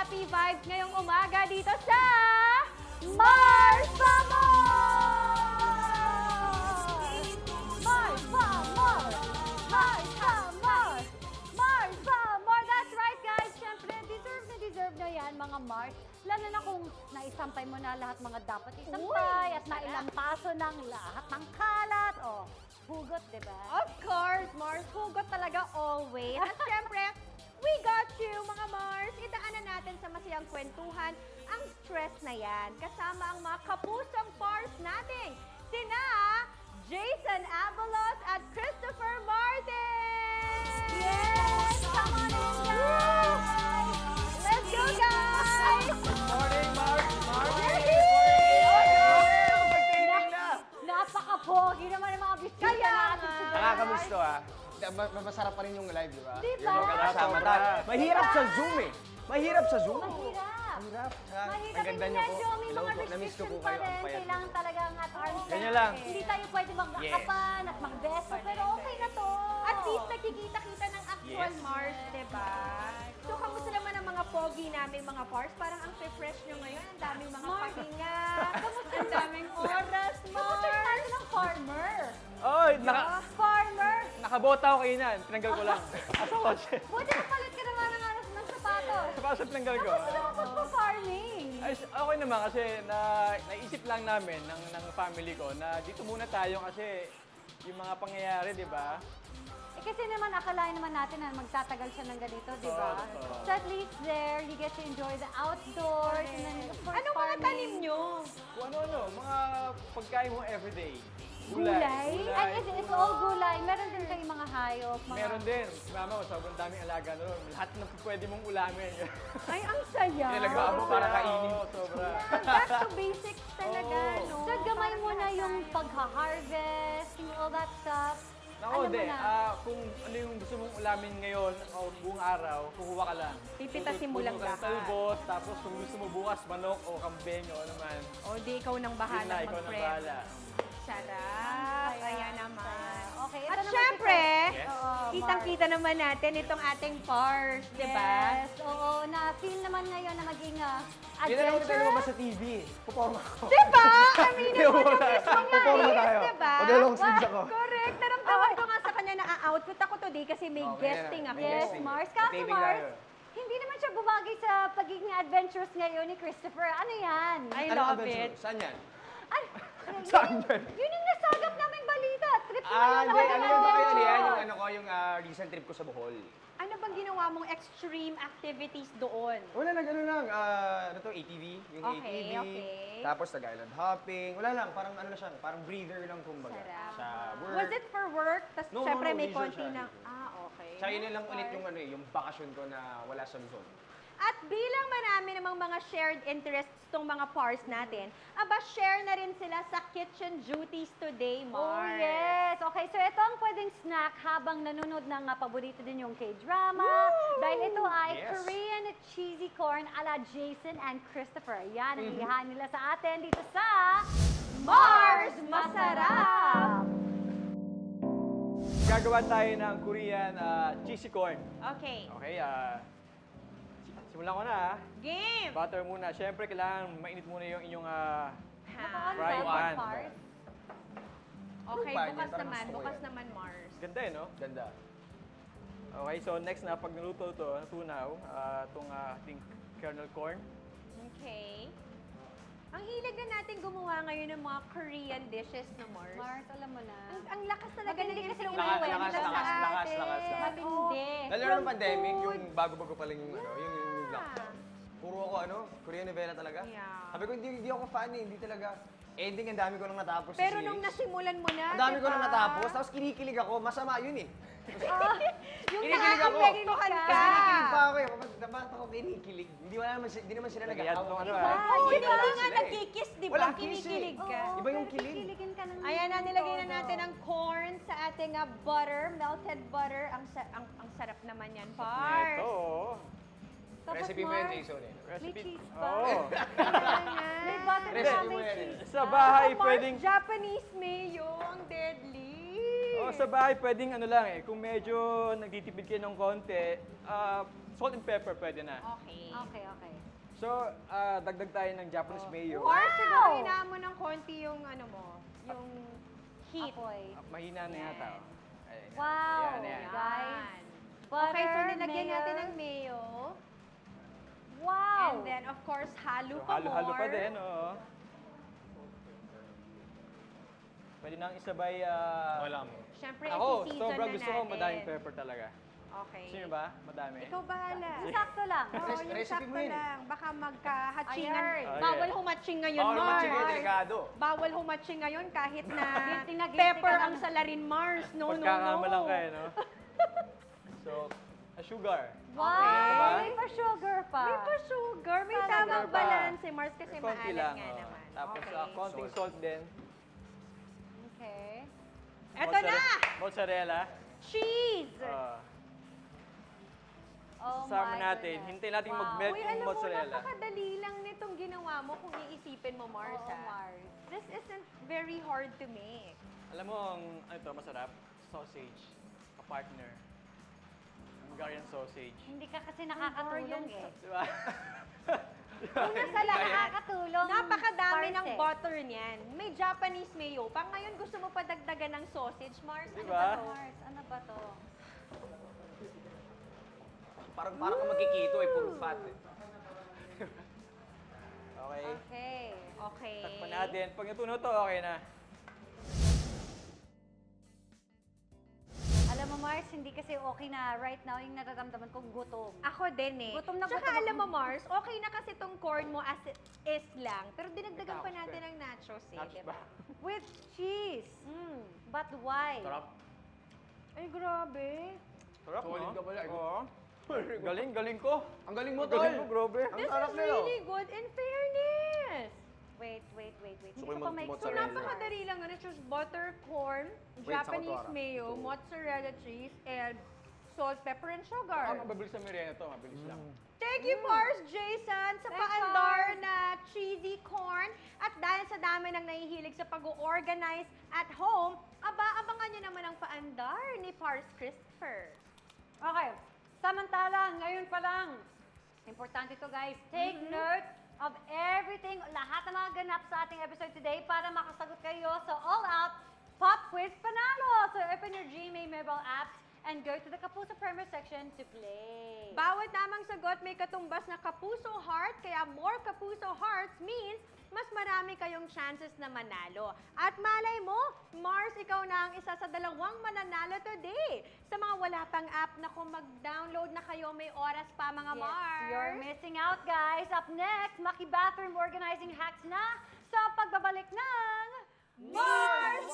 happy vibes ngayong umaga dito sa Mars pa Mars! Mars pa Mars! Mars pa Mars! Mars pa Mars! That's right guys! Siyempre, deserve na yan mga Mars. Lalo na kung naisampay mo na lahat mga dapat isampay at nailampaso ng lahat ng kalat. O, hugot, di ba? Of course, Mars. Hugot talaga always. At syempre, we got you, mga Mars. Idaanan natin sa masayang kwentuhan ang stress na yan. Kasama ang mga kapusang Mars natin. Sina Jason Avalos at Christopher Martin! Yes! Come on in, guys! Let's go, guys! Morning, Mark! Napaka-pogi naman ang mga bisita Kaya natin nga. today. Nakakamusta Masarap pa rin yung live, di ba? Di Yung ba? magkakasama tayo. Mahirap sa Zoom eh. Mahirap sa Zoom. Mahirap. Mahirap. Mahirap. Ang ganda Hindi niyo po. medyo may Hello mga po. Namiss ko po restriction pa kayo. Ang rin. payat. Kailangan talagang at arm's Ganyan length. lang. Hindi tayo pwede magdakapan at magbeso, pero okay na to. At least nakikita-kita ng actual Yes. Mars, diba? So, kamusta naman ang mga pogi namin, mga Mars? Parang ang fresh nyo ngayon. Ang daming mga pahinga. Kamusta ang daming oras, Kamusta Mars? natin ang farmer? Oy, Farmer! nakabota ako kainan. Tinanggal ko lang. Asa ko siya. Buti napalit ka naman ng sapatos. Sa pasok tinanggal ko. Kamusta naman pagpa-farming? Ay, okay naman kasi naisip lang namin ng family ko na dito muna tayo kasi yung mga pangyayari, di ba? Eh, kasi naman, akalain naman natin na magtatagal siya ng ganito, di ba? Totoo. So at least there, you get to enjoy the outdoors and then of course, Anong mga farming. tanim nyo? Kung ano-ano, mga pagkain mo everyday. Gulay? Ay, it's all gulay. Meron din kayong mga hayop, mga... Meron din. Mama, sobrang daming alaga doon. Lahat ng pwede mong ulamin. Ay, ang saya. Nilagawa mo para kainin. Sobra. Back to basics talaga, Oo. no? So gamay mo na yung pagha-harvest, yung all that stuff. Nako, Alam mo de. na. Kung ano yung gusto mong ulamin ngayon o buong araw, kukuha ka lang. Pipitasin mo lang Puno ka ng lahat. talbos, tapos kung gusto mo bukas, manok o kambing o ano man. O, di ikaw nang Yun bahala na, ikaw na mag-prep. bahala. Sarap. Ayan naman. Okay, At ito naman syempre, Yes. Oo, kitang-kita naman natin itong ating Pars, di ba? Yes, oo, na-feel naman ngayon na maging Yun na lang adventure. tayo lumabas sa TV. Puporma ko. Di ba? Aminin mo Wala. yung mismong Puporma nais, tayo. di ba? Mag-long sleeves ako. Correct. Naramdaman ko nga sa kanya na outfit ako today kasi may Okay, guesting ako. may Yes, guesting. Mars. Kaso Taping Mars, tayo. hindi naman siya bumagay sa pagiging adventurous ngayon ni Christopher. Ano yan? I Ano love adventure? it. Saan yan? Ay, Saan yan? Yun yung nasagap naming balita. Trip mo Ah, yun hindi. na Ano maging yung bakit adventure. yan? Yung ano ko, yung recent trip ko sa Bohol. Ano bang ginawa mong extreme activities doon? Wala lang, ano lang. Ano to, ATV? Yung Okay, ATV. okay. Tapos nag-island hopping. Wala lang, parang ano na siya, parang breather lang kumbaga. Sarap. Sa work. Was it for work? Tapos No, syempre no, may leisure konti siya, na... leisure. Ah, okay. Tsaka yun lang ulit yung ano yung bakasyon ko na wala sa Luzon. At bilang marami namang mga shared interests tong mga Pars natin, aba share na rin sila sa kitchen duties today, Oh, Mars. yes. Okay, so ito ang pwedeng snack habang nanonood ng paborito din yung K-drama. Dahil ito ay Yes. Korean cheesy corn ala Jason and Christopher. Yan ang Mm-hmm. ihahan nila sa atin dito sa Mars Masarap! Gagawa tayo ng Korean cheesy corn. Okay. Okay, simulan ko na Game! Butter muna. Siyempre, kailangan mainit muna yung inyong Naka-on Fry ba, pan. Mars? Okay, Lupa niya, bukas parang naman. gusto ko Bukas yan. naman, Mars. Ganda eh, no? Ganda. Okay, so next na, pag naluto ito, natunaw, itong ating kernel corn. Okay. Ang hilig na natin gumawa ngayon ng mga Korean dishes na Mars. Mars, alam mo na. Ang lakas talaga Matindi ng kasi influence influence nila sa lakas, atin. lakas. Matindi. Lalo From ng pandemic, food. yung bago-bago pa lang yung, yung lockdown. Puro ako, Korean novela talaga. Yeah. Sabi ko, hindi ako fan eh, hindi talaga. Ending, ang dami ko nang natapos Pero sa nung series. nasimulan mo na, Ang dami ko diba? nang natapos, tapos kinikilig ako, masama yun eh. Yung Kinikilig ako. nakakapektuhan ka. Kinikilig pa ako eh, bakit ako kinikilig? Hindi naman sila Nag-i-add nag-aawa. tong ano, Diba? ah. Oo, Hindi di ba naman nga sila eh. nagkikiss, di ba? Walang kiss eh. Kinikilig ka. Iba yung pero kilig. kikiligin ka ng Ayan na, nilagay na todo. natin ang corn sa ating butter, melted butter. Ang sarap naman yan, Pars. Ito, oh. Tapos, Recipe mo yan, Mars, Jason eh. May Recipe. cheese pa. Oo. May butter pa, Recipe mo may yan cheese. Sa bahay, Mars, pwedeng... Japanese mayo, ang deadly. Oh, sa bahay, pwedeng ano lang eh. Kung medyo nagtitipid kayo ng konti, salt and pepper, pwede na. Okay. Okay, okay. So, dagdag tayo ng Japanese mayo. Or siguro hinaan mo ng konti yung ano mo, yung heat. Apoy. Mahina na yata. Yan. Oh. Ayan, Wow. Yan, yan. Guys. Okay, so Butter, nilagyan mayo. natin ng mayo. Wow. And then, of course, halo So, pa halo-halo more. pa din, oo. Pwede nang isabay, Wala mo. Siyempre, ako, isi-season sobrang na gusto ko natin. madaming pepper talaga. Okay. Gusto niyo ba? Madami. Ikaw bahala. Sakto lang. Oo, yung Recipe mo sakto yun eh. lang. Baka magka-hatchingan. Ayan. Okay. Bawal humatching ngayon, Bawal Mars. matching yung delikado. Bawal humatching ngayon kahit na Guilty na guilty pepper ka ang na. salarin, Mars. No, no, no. Pagkakamalang kayo, no? So, sugar. Wow. Diba? May pa sugar pa. May pa sugar. May Talaga tamang ba? balance, Mars, kasi Konti maalat lang. nga oh. naman. Tapos, Okay. konting salt din. Okay. Eto na! Mozzarella. Cheese! Oh Sama my natin. goodness. Hintayin natin Wow. mag-melt Uy, yung alam mo, mozzarella. napakadali lang nitong ginawa mo kung iisipin mo, Mars. Oo, ah. Mars. This isn't very hard to make. Alam mo, ang ano ito, masarap? Sausage. Ka-partner. Hungarian sausage. Hindi ka kasi nakakatulong eh. Di ba? Una sa lahat, Nakakatulong. napakadami parts ng eh. butter niyan. May Japanese mayo. Pa ngayon gusto mo pa dagdagan ng sausage, Mars. Ano Diba? ba to? Mars, ano ba to? Parang ka magkikito eh, puro fat eh. Okay. Okay. Okay. Takpan natin. Pag natuno to, okay na. Alam mo, Mars, hindi kasi okay na right now yung nararamdaman kong gutom. Ako din eh. Gutom na Tsaka gutom alam ako. mo, Mars, okay na kasi tong corn mo as it is lang. Pero dinagdagan pa Nachos natin pa ng nachos eh, Nachos di ba? ba? With cheese. Mm. But why? Sarap. Ay, grabe. Sarap, Solid no? ka pala. Oo. Galing, galing ko. Ang galing mo, Ang galing tol. mo, grabe. Ang This sarap is nila. really good in fairness. Wait. So, Hindi ko yung pa make So, mozzarella. napakadali lang nun. It's just butter, corn, Wait, Japanese sa mayo, Ito. mozzarella cheese, and salt, pepper, and Ah, sugar. mabilis sa merienda to, mabilis lang. Thank you, Mars Jason, sa Thanks, paandar Mars. na cheesy corn. At dahil sa dami ng nahihilig sa pag-organize at home, abangan nyo naman ang paandar ni Pars Christopher. Okay. Samantala, ngayon pa lang. Importante to guys. Take note of everything, lahat ng mga ganap sa ating episode today para makasagot kayo sa All Out Pop Quiz Panalo. So open your GMA mobile apps and go to the Kapuso Premier section to play. Bawat namang sagot may katumbas na Kapuso Heart, kaya more Kapuso Hearts means mas marami kayong chances na manalo. At malay mo, Mars, ikaw na ang isa sa dalawang mananalo today. Sa mga wala pang app na kung mag-download na kayo, may oras pa mga Yes, Mars. you're missing out guys. Up next, Maki Bathroom Organizing Hacks na sa pagbabalik ng Mars!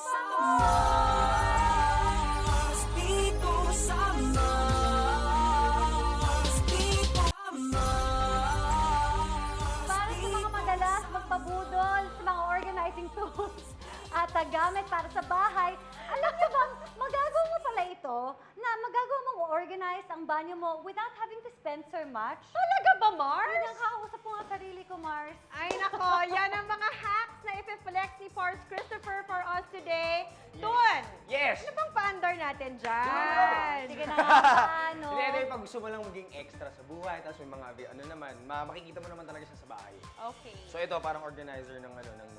Para sa mga madalas magpabudol sa mga organizing tools at gamit para sa bahay, alam niyo bang magagawa mo pala ito na magagawa mong organize ang banyo mo without having to spend so much? Talaga ba, Mars? Yun ang kausap ko nga sarili ko, Mars. Ay nako, yan ang mga hacks na ipiflex ni Pars Christopher for us today. Tun! Yes! Ano bang paandar natin dyan? Sige na nga, ano? Hindi, pag gusto mo lang maging extra sa buhay, tapos may mga, ano naman, makikita mo naman talaga siya sa bahay. Okay. So ito, parang organizer ng, ng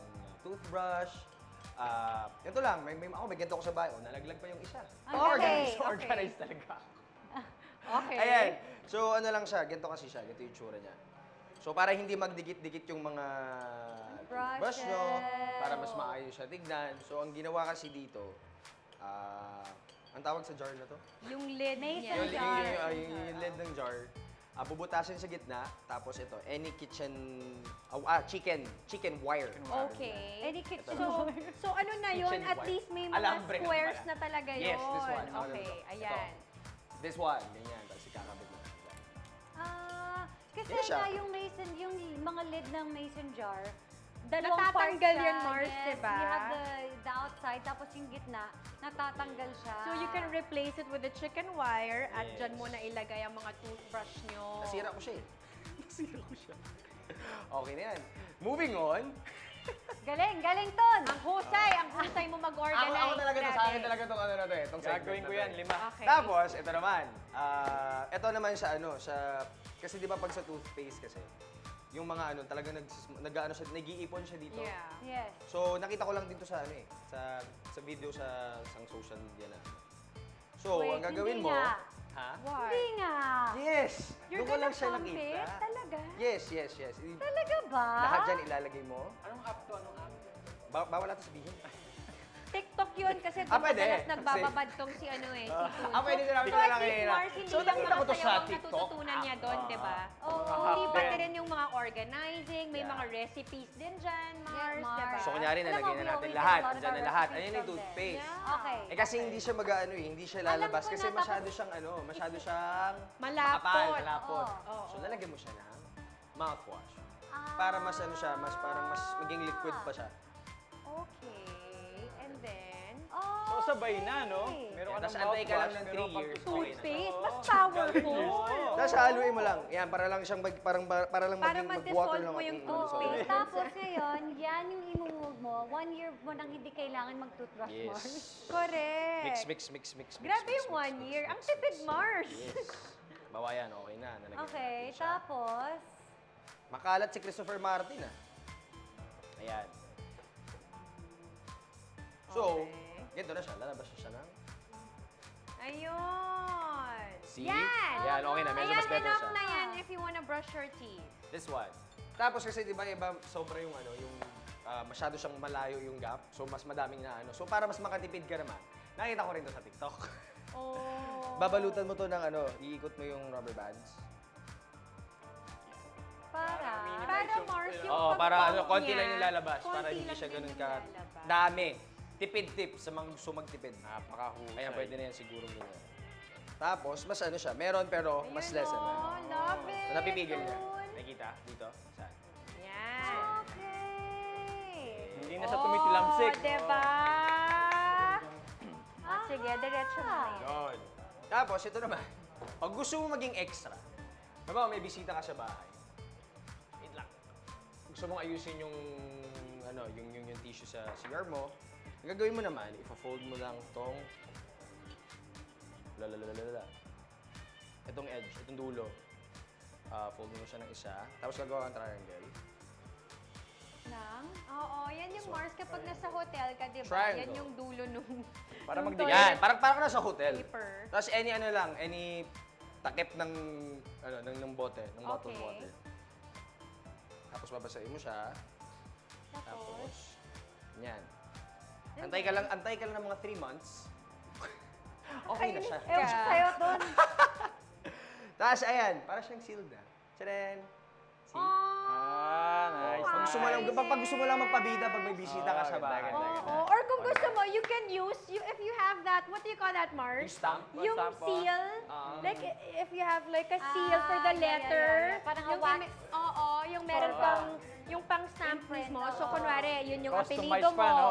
toothbrush. Ito lang, may ganito ko sa bahay. Oh, nalaglag pa yung isa. Okay, Organized talaga. Okay. Ayan. So ano lang siya, ganito kasi siya, ganito yung tsura niya. So para hindi magdikit-dikit yung mga brush nyo, para mas maayos siya tignan. So ang ginawa kasi dito, ang tawag sa jar na to? Yung lid niya. Mason jar. Yung lid ng jar. Bubutasin sa gitna, tapos ito, any chicken wire. Okay. Any kitchen So ano na yun? Kitchen At wire. least may mga Alambre naman squares pala. na talaga yun. Yes, this one. Okay, Ito. ayan. This one, ganyan. Tapos ikakabit mo. Kasi Yan siya. nga yung mga lid ng mason jar, dalawang Natatanggal parts yan, siya. Mars, Yes, diba? You have the outside, tapos yung gitna, natatanggal siya. So you can replace it with the chicken wire at Yes. dyan mo na ilagay ang mga toothbrush nyo. Nasira ko siya eh. Nasira ko siya. Okay na yan. Moving on. Galing, galing, Ton. Ang husay mo mag-organize. Ako talaga to, sa Grabe. akin talaga itong ano na to eh. Itong segment Gagawin na ko to yan, eh. 5. Okay. Tapos, ito naman. Ito naman sa ano, kasi di ba pag sa toothpaste kasi, yung mga ano, talaga nag-iipon siya dito. Yeah. Yes. So, nakita ko lang dito sa ano eh, sa video sa social media na. So, Wait, ang gagawin hindi mo, nga. ha? Why? Hindi nga. Yes! You're Doon ko lang gonna siya pump nakita. it? Talaga? Yes. Talaga ba? Lahat dyan ilalagay mo. Anong app to? Anong app? Bawal natin sabihin. TikTok yun kasi Pwede. madalas nagbababad tong si ano eh, si Tulo. Pwede din namin So at lang least, kanina. Mars, hindi So, lang nakita ko to mga sa sayawang TikTok. natututunan niya doon, di ba? Oo. Hindi Din. pati rin yung mga organizing, may Yeah. mga recipes din dyan, Mars, Mars. di ba? So, kunyari, Alam mo, nalagay we na natin always lahat. get a lot of Andyan na our lahat. recipes Ayan yung from toothpaste. Yeah. Okay. Eh kasi hindi siya mag-ano eh, hindi siya lalabas ko kasi na, masyado siyang ano, masyado siyang Malapot. makapal, malapot. Oo. So lalagyan mo siya ng mouthwash. Ah. Para mas ano siya, parang mas maging liquid pa siya. Okay. And then, Oh, So, sabay na, no? okay. Meron ka Tapos ng antay ka lang mouthwash, ng meron 3 kang years. toothpaste, Oo. mas powerful. Oo. Tapos haluin mo lang. Yan, para lang siyang para lang Para maging ma-dissolve lang mo yung ang- toothpaste. Tapos ngayon, yan yung imumove mo. 1 year mo nang hindi kailangan mag-toothbrush Yes. more. Correct. Mix. Grabe yung 1 year. Ang tipid, Mars. Yes. Bawa yan, okay na. Nalagyan Okay, natin siya. tapos, Makalat si Christopher Martin ah. Ayan. So, Okay. ganito na siya. Lalabas na siya ng... Ayun. See? Yan. Yan, okay na. Medyo Ayan, mas better enough siya. na yan if you wanna brush your teeth. This one. Tapos kasi di ba iba sobra yung ano, yung masyado siyang malayo yung gap. So mas madaming na ano. So para mas makatipid ka naman. Nakita ko rin to sa TikTok. Oh. Babalutan mo to ng ano, iikot mo yung rubber bands. para. Para Mars, yung Oo, para pag-pump ano, konti niya, lang yung lalabas para konti hindi lang siya din ganun yung ka lalabas. dami. Tipid tip sa mga gusto magtipid. Napakahusay. Kaya pwede na yan siguro ganyan. Tapos mas ano siya, meron pero mas Ayun, less oh, naman. love it. So, napipigil niya. Dun. Nakikita? Dito? Saan? Yan. Okay. Hindi na siya tumitilamsik. Oh, diba? Sige, diretso mo yan. Yun. Tapos, ito naman. Pag gusto mo maging extra, diba, may bisita ka sa bahay. Wait lang. Gusto mong ayusin yung, ano, yung tissue sa CR mo. Ang gagawin mo naman, ipa-fold mo lang tong itong edge, itong dulo. Fold mo siya ng isa. Tapos gagawa kang triangle. Nang? Oo, yan yung Mars kapag nasa hotel ka, di ba? Triangle. Yan yung dulo nung Para nung magdikit. Yan, toilet parang ka nasa hotel. paper. Tapos any takip ng ng bote, ng bottled Okay. water. Tapos babasahin mo siya. Tapos yan. Antay ka lang ng mga 3 months. Okay na siya. Ewan ko sa'yo, Ton. Tapos ayan, para siyang sealed na. Tcharan! See? Nice. Pag gusto mo lang magpabida pag may bisita ka sa ganda, bahay. ganda, ganda. Oo, or kung gusto mo, you can use, if you have that, what do you call that, Mars? Yung stamp. Yung Stamp, oh. seal. Like, if you have like a seal for the yeah, yeah, letter. yeah. Parang yung wax. Oo, yung meron Oo. pang, yung pang stamp Imprint, mismo. So, oo. kunwari, yun yung Customize apelido mo. pa, no?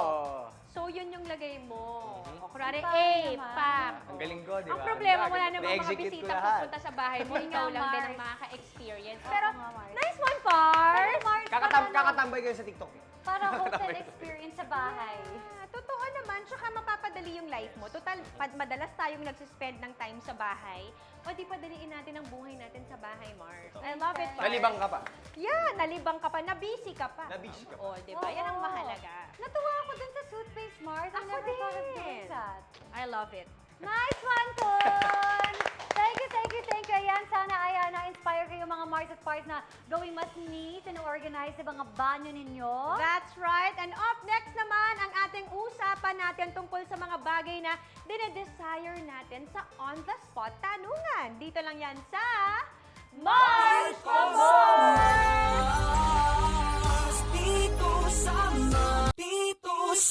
So, yun yung lagay mo. O, kunwari, Ang A, pangit naman. pack. Ang galing ko, di ba? Ang problema, wala Ganda. namang mga Na-execute ko bisita lahat. pupunta sa bahay mo. Ikaw lang din ang Mars. makaka-experience. Oo Pero, nga, Mars. nice one, Pars! Mars, Kakatambay kayo sa TikTok. para hotel experience sa bahay. Totoo naman, tsaka mapapadali yung life mo. Total, madalas tayong nagsispend ng time sa bahay. O di padaliin natin ang buhay natin sa bahay, Mars. I love it, Mars. Nalibang ka pa. Yeah, nalibang ka pa. Nabisi ka pa. Nabisi ka pa. O, di ba? Yan ang Oo. mahalaga. Natuwa ako dun sa toothpaste, Mars. I Ako never thought of din. doing that. I love it. Nice one, Ton! Thank you. Ayan, sana ay na-inspire kayo mga Mars at Pars na gawing mas neat and organized sa mga banyo ninyo. That's right. And up next naman, ang ating usapan natin tungkol sa mga bagay na dinedesire natin sa on-the-spot tanungan. Dito lang yan sa Mars for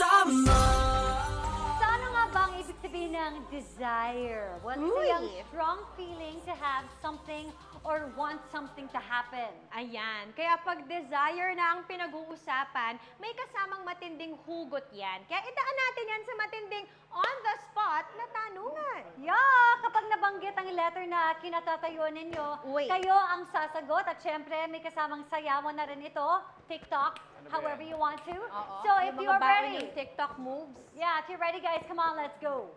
So ano nga ba ang ibig sabihin ng desire? Well, Uy. it's a strong feeling to have something or want something to happen. Ayan. Kaya pag desire na ang pinag-uusapan, may kasamang matinding hugot yan. Kaya idaan natin yan sa matinding on-the-spot na tanungan. Yeah, kapag nabanggit ang letter na kinatatayuan ninyo, Wait. kayo ang sasagot. At syempre, may kasamang sayawan na rin ito, TikTok, ba however yan? you want to. Oo. So if Yung you mga are bago ready, niyong TikTok moves. yeah, if you're ready guys, come on, let's go.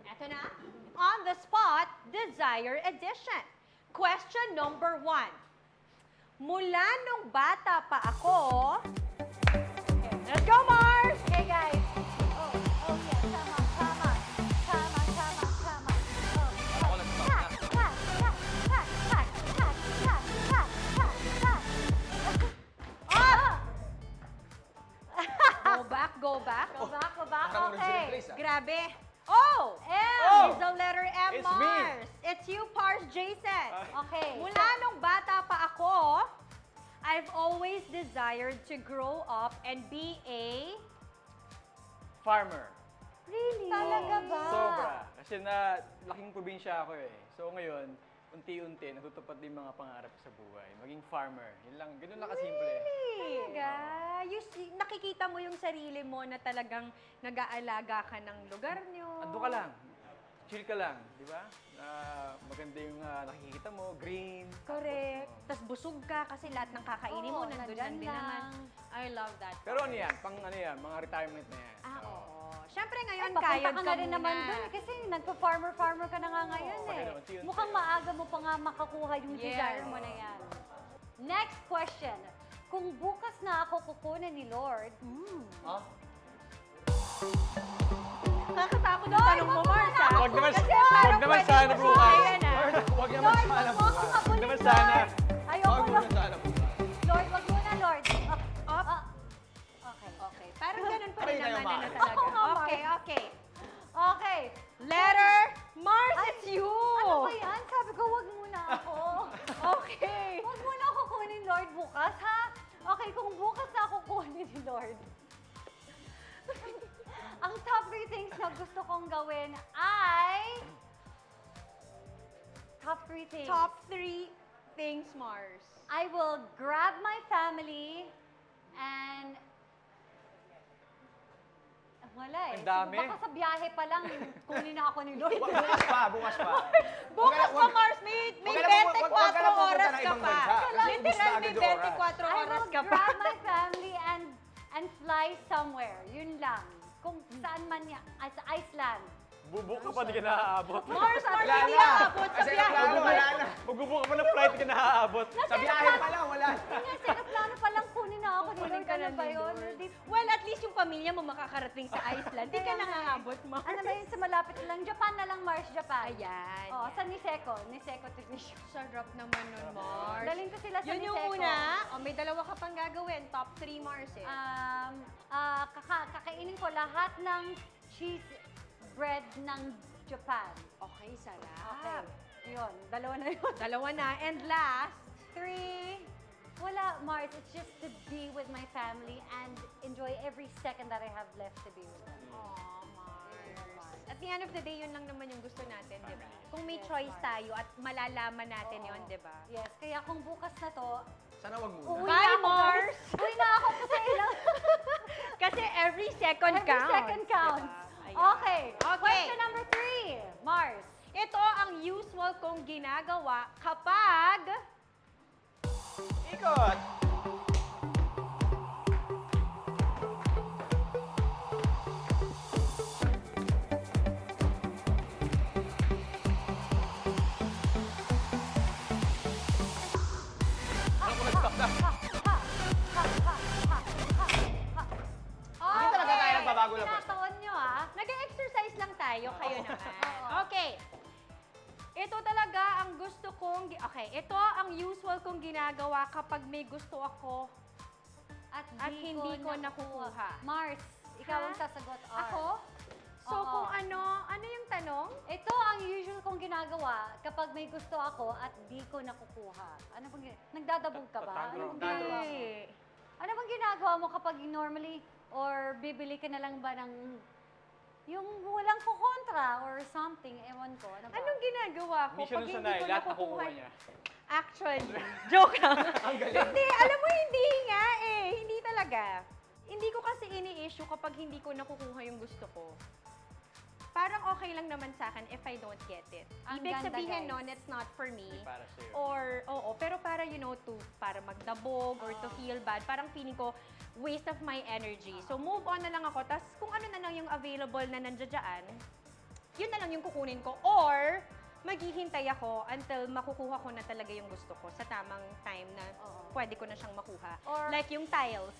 Eto na. On the spot, Desire Edition. Question number 1. Mula nung bata pa ako... Okay, let's go, Mars! Okay guys. Oh, oh yeah, tama, tama. Tama, tama, tama. Oh, Ako nag-stop na. cut, cut, cut, cut, cut, cut, cut, cut, cut. Ah! Go back, go back. Go back, go back. Parang original Okay. place, ah. Grabe. Oh! M. Oh! Is the letter M, It's me. Mars. It's you, Pars Jason. Okay. Mula nung bata pa ako, I've always desired to grow up and be a... Farmer. Really? Talaga ba? Sobra. Kasi na laking probinsya ako eh. So ngayon, unti-unti natutupad din mga pangarap ko sa buhay. Maging farmer. Yun lang, ganun lang kasimple. Talaga? Nakikita mo yung sarili mo na talagang nag-aalaga ka ng lugar nyo. Ando ka lang. Chill ka lang, di ba? Maganda yung nakikita mo, green. Correct. Tapos busog ka kasi lahat ng kakainin mo Oo, nandun nandyan lang din naman. lang. I love that. Pero ano yan, pang ano yan, mga retirement na yan. Oo. Siyempre Ay, ngayon, papunta kayod ka ka na rin muna. naman dun eh, kasi nagpa-farmer-farmer ka na nga ngayon Oo, eh. pag unti-unti. Mukhang maaga mo pa nga makakuha yung Yes. desire mo na yan. Next question. Kung bukas na ako kukunin ni Lord, Ha? Nakakatakot ang tanong mo, Mars, ha? Wag naman, Kasi wag parang naman pwede sana mo bukas. siya, yan, ah. Wag naman Lord, sana wag mo akong bukas. habulin, Wag naman sana. Lord. Ayoko Bago lang. na sana bukas. Lord, wag muna, Lord. Up. Okay. Okay. Parang ganun pa rin Pare tayo, naman ano Mars. talaga. Oo nga, Mars. Okay, okay. Okay. Letter Mars, it's you. Ano ba yan? Sabi ko, wag muna ako. Okay. Wag muna ako kunin ni Lord bukas, ha? Okay, kung bukas na ako kunin ni Lord, ang top 3 things na gusto kong gawin ay... Top 3 things. Top 3 things, Mars. I will grab my family and... Wala eh. Ang dami. Baka sa biyahe pa lang, kunin na ako ni Lord. Bukas pa, bukas pa. Bukas pa, Mars, may wag ka na 24 pupunta oras ng ka ibang pa. bansa. Kasi ubus na Literal, may agad yung oras. 24 I oras will ka pa. grab my family and fly somewhere. Yun lang. Kung saan man yan. Sa Iceland. Bubuk ka pa, di ka naaabot. Mars, Mars, Wala hindi na. aabot sa Kasi biyahe. plano, wala na. Magbubuk ka pa ng flight, di ka naaabot. Sa biyahe pa lang, wala na. Yun nga, sa plano pa lang kunin na ako ni Kunin Lord. ka Ano na ba ni yun? Lord. Di- Well, at least yung pamilya mo makakarating sa Iceland. Di ka Kaya nga. nangangaabot, Mars. Ano ba yun sa malapit lang? Japan na lang, Mars. Japan. Ayan. Oh, sa Niseko. Niseko Technician. Sarap naman nun, Mars. Dalhin ko sila sa Yun yung Niseko. una. O, may dalawa ka pang gagawin. Top 3, Mars, eh. Kakainin ko lahat ng cheese bread ng Japan. Okay, sarap. Okay. Yun. Dalawa na yun. Dalawa na. And last, 3, wala, Mars. It's just to be with my family and enjoy every second that I have left to be with them. Aw, Mars. At the end of the day, yun lang naman yung gusto natin, di ba? Kung may choice tayo at malalaman natin yun, di ba? Yes, kaya kung bukas na to, Sana wag muna. uuwi Bye, na ako, Mars! guys. Uwi na ako kasi ilang... Kasi every second Every counts. second counts. Diba? Ayan. Okay. Okay. Question number 3, Mars. Ito ang usual kong ginagawa kapag... Ikot! Ako nag-stop na. Hindi talaga tayo nagbabago lang, Mars. Tinataon nyo, ah. Nag-exercise lang tayo, kayo naman. Okay. Ito talaga ang gusto kong... Okay, ito ang usual kong ginagawa kapag may gusto ako. At hindi ko nakukuha. Mars, ikaw Ha? ang sasagot, R. Ako? So Oo. kung ano yung tanong? Ito ang usual kong ginagawa kapag may gusto ako at di ko nakukuha. Ano bang nagdadabog ka ba? Ano bang ginagawa mo? Ano bang ginagawa mo kapag normally or bibili ka na lang ba ng yung walang kukontra or something, ewan ko. Ano ba? Anong ginagawa ko Hindi siya pag nun hindi sanay, ko lahat nakukuha? nakukuha niya. Actually, joke lang. Ang galing. Hindi, alam mo, hindi nga eh. Hindi talaga. Hindi ko kasi ini-issue kapag hindi ko nakukuha yung gusto ko. Parang okay lang naman sa akin if I don't get it. Ang Ibig ganda, sabihin guys. nun, it's not for me. Hindi para sa'yo. Or, oo, pero para, para magdabog or to feel bad. Parang feeling ko, waste of my energy. So, move on na lang ako. Tapos, kung ano na lang yung available na nandiyan, yun na lang yung kukunin ko. Or, maghihintay ako until makukuha ko na talaga yung gusto ko sa tamang time na pwede ko na siyang makuha. Or- like yung tiles.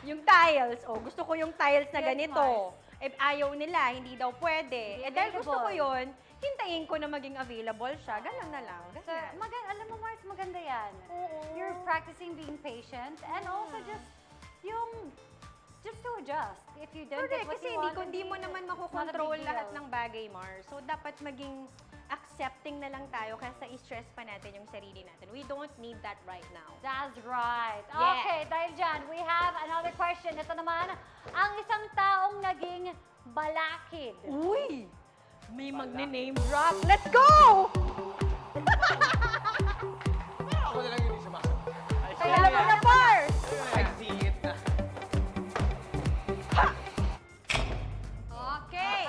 Yung tiles. Oh, gusto ko yung tiles na Yes, ganito. Mars. Eh, ayaw nila, hindi daw pwede. Hindi Eh, dahil gusto ko available. yun, hintayin ko na maging available siya. Ganun na lang. So, Ganyan. alam mo, Mars, maganda yan. Oo. You're practicing being patient and also just to adjust. If you don't Correct, get what kasi you want, hindi mo naman it's not a makokontrol big lahat deal. ng bagay, Mars. So, dapat maging accepting na lang tayo kaysa i-stress pa natin yung sarili natin. We don't need that right now. That's right. Yeah. Okay, dahil dyan, we have another question. Ito naman, ang isang taong naging balakid. Uy! May magne-name drop. Let's go! Ako na lang hindi sumasagot. Kaya mo na, Mars! I see it na. Okay.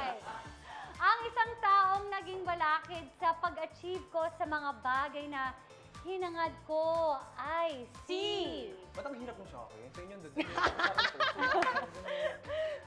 Ang isang taong naging balakid sa pag-achieve ko sa mga bagay na hinangad ko ay si... Ba't ang hirap mo sa akin? Sa inyo, doon.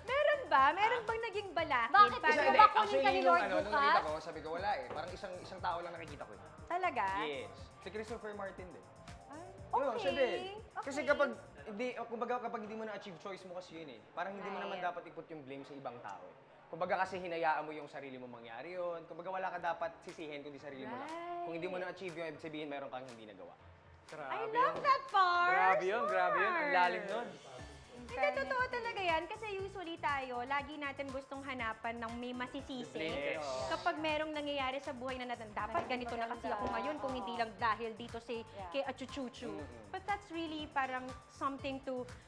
Meron ba? Meron bang naging balakid? Bakit? Para- Gusto mo ba kunin Actually, ka ni Lord nung bukas? nakita ko, sabi ko, wala eh. Parang isang tao lang nakikita ko eh. Talaga? Yes. Si Christopher Martin din. Ay, Oo, siya din. okay. Kasi kapag hindi mo na-achieve choice mo kasi yun eh. Parang hindi mo naman Right. dapat iput yung blame sa ibang tao eh. Kumbaga kasi hinayaan mo yung sarili mo mangyari yun. Kumbaga wala ka dapat sisihin kundi sarili mo lang. Kung hindi mo na-achieve yun, ibig sabihin meron kang hindi nagawa. Grabe I yun. love that part! Grabe yun, grabe yun. Ang lalim nun. Hindi, totoo talaga yan. Kasi usually tayo, lagi natin gustong hanapan ng may masisisi. Yes. Kapag merong nangyayari sa buhay na natin, dapat ganito na kasi ako ngayon kung hindi lang dahil dito si kay Achuchuchu. But that's really parang something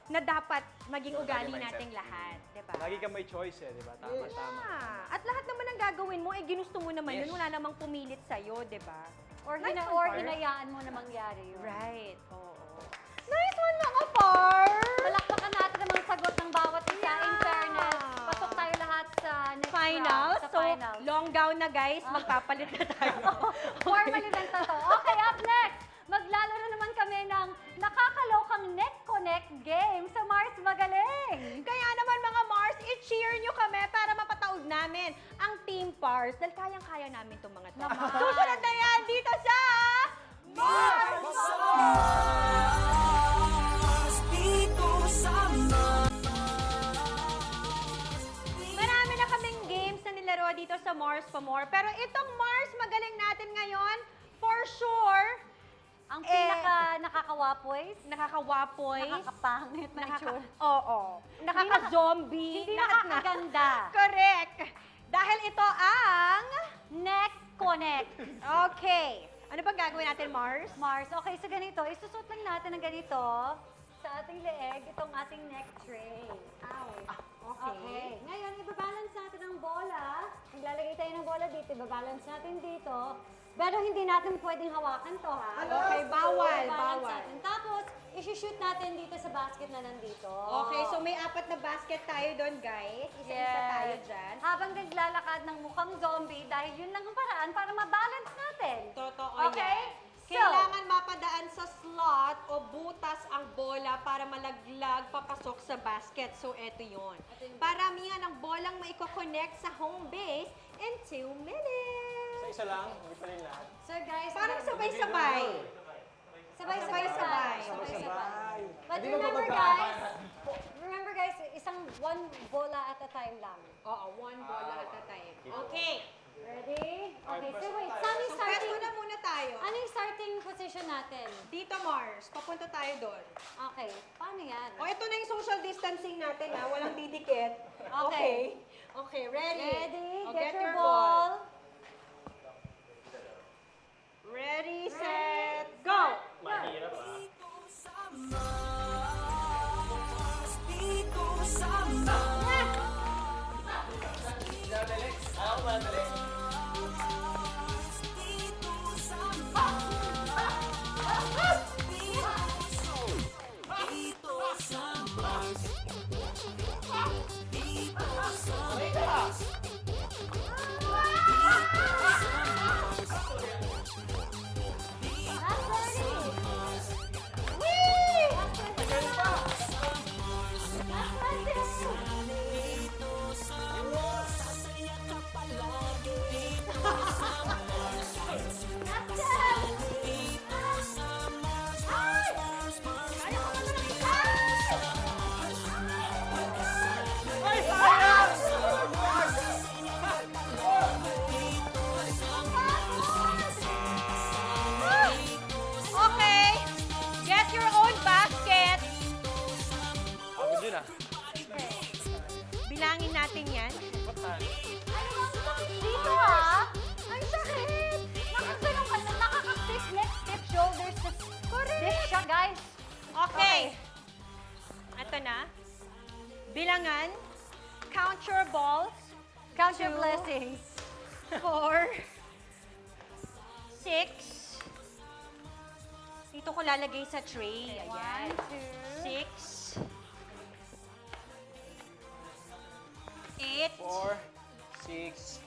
na dapat maging ugali mindset. nating lahat. Diba? Lagi ka may choice eh, di ba? Tama, tama. Yeah. At lahat naman ng gagawin mo, ginusto mo naman Yes. yun. Wala namang pumilit sa'yo, di ba? Or, Nice one, or Par. hinayaan mo na mangyari yun. Right. Oo. Nice one, mga par! Palakpakan natin ang mga sagot ng bawat isa. In Yeah. fairness, pasok tayo lahat sa next Finals. round. Sa So, finals. long gown na guys. Magpapalit na tayo. Formal event na to. Okay, up next, maglalaro naman kami ng nakakalokang neck connect game sa Mars Magaling. Kaya naman mga Mars, i-cheer nyo kami para mapataod namin ang Team Pars. Dahil kayang-kaya namin itong mga to. Naman. Susunod na yan dito sa Mars! Marami na kaming games na nilaro dito sa Mars pa More. Pero itong Mars Magaling natin ngayon, for sure, Ang pinaka nakakawapoy, nakakawapoy, nakakapangit na itsura. Oo. Nakaka-zombie. Hindi lahat na. nakakaganda. Correct. Dahil ito ang... Neck connect. Okay. Ano bang gagawin natin, Mars? Mars, okay, so ganito, isusot lang natin ng ganito sa ating leeg, itong ating neck tray. Okay. Ngayon, ibabalance natin ang bola. Maglalagay tayo ng bola dito, ibabalance natin dito. Pero hindi natin pwedeng hawakan to, ha? Okay, bawal, Ibabalance bawal. natin. Tapos, isi-shoot natin dito sa basket na nandito. Okay, so may 4 na basket tayo doon, guys. Isa-isa tayo dyan. Habang naglalakad ng mukhang zombie, dahil yun lang ang paraan para ma-balance natin. Totoo Okay? yan. Kailangan mapadaan sa slot o butas ang bola para malaglag papasok sa basket. So, eto yun. Paramihan ang bolang maiko-connect sa home base in 2 minutes. Sa isa lang, hindi pa rin lahat. So guys, Parang sabay-sabay. Sabay-sabay. But Hindi mo remember guys, isang one bola at a time lang. Oo, 1 bola at a time. Okay. Ready? Okay, so wait, saan yung So, pwesto starting? na muna tayo. Ano yung starting position natin? Dito, Mars. Papunta tayo doon. Okay, paano yan? O, ito na yung social distancing natin, ha? Walang didikit. Okay. Okay, ready? Ready? O, Get your ball. Ready, set, go! Mahirap ah. Okay. Ito na. Bilangan. Count your balls. Count your 2, blessings. 4, 6. Dito ko lalagay sa tray. Ayan. 1, 6, 8, 4, 6,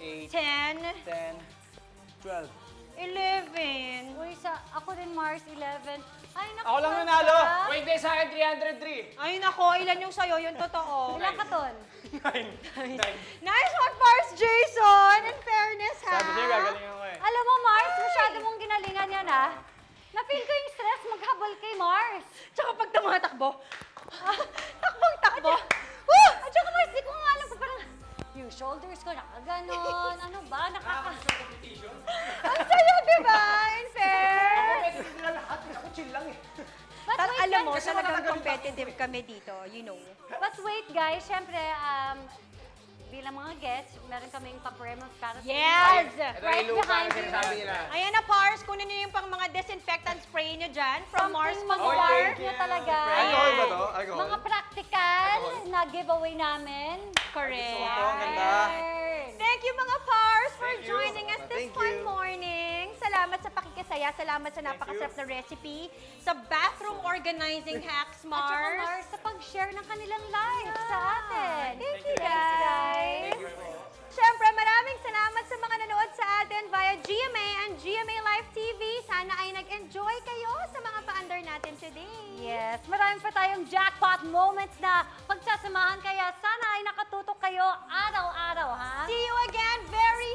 8, 10, 10, 12. 11. 2. Uy, ako din, Mars, 11. Ay, naku. Ako lang Mars, nanalo. ah. Wait, sa akin 303. Ay, nako, ilan yung sa'yo? Yung totoo. Ilan ka, Tol? 9. Nice one, Mars Jason! In fairness, ha? Sabi sa'yo, gagalingan ko eh. Alam mo, Mars, masyado mong ginalingan yan, ha? Na-feel ko yung stress maghabol kay Mars. Tsaka pag tumatakbo, takbong-takbo. At saka, Mars, di ko nga alam kung parang yung shoulders ko nakaganon. Ano ba? Ang sayo, di ba? In fair. Lahat ako chill lang eh. But wait, Alam mo, guys, talagang competitive kami dito, you know. But wait, guys, syempre, bilang mga guests, meron kaming papremos para sa Yes! inyo. Ito Right yung lupa behind na you. sinasabi nila. Ayan na, Pars, kunin niyo yung pang mga disinfectant spray niyo dyan from Mars Something Pagwar. mag-work nyo talaga. Alcohol ba to? Alcohol? Mga practical na giveaway namin. Correct. Gusto ko to, ang ganda. Thank you mga Pars for Thank you. joining us this Thank fun you. morning. Salamat sa pakikisaya, salamat sa napakasarap na recipe, sa bathroom organizing hacks, At saka, Mars. Mars, sa pag-share ng kanilang life sa atin. Thank you, guys. Thank you po. Siyempre, maraming salamat sa mga nanood sa atin via GMA and GMA Live TV. Sana ay nag-enjoy kayo sa mga pa-under natin today. Yes, marami pa tayong jackpot moments na pagsasamahan, kaya sana ay nakatutok kayo araw-araw, ha? See you again very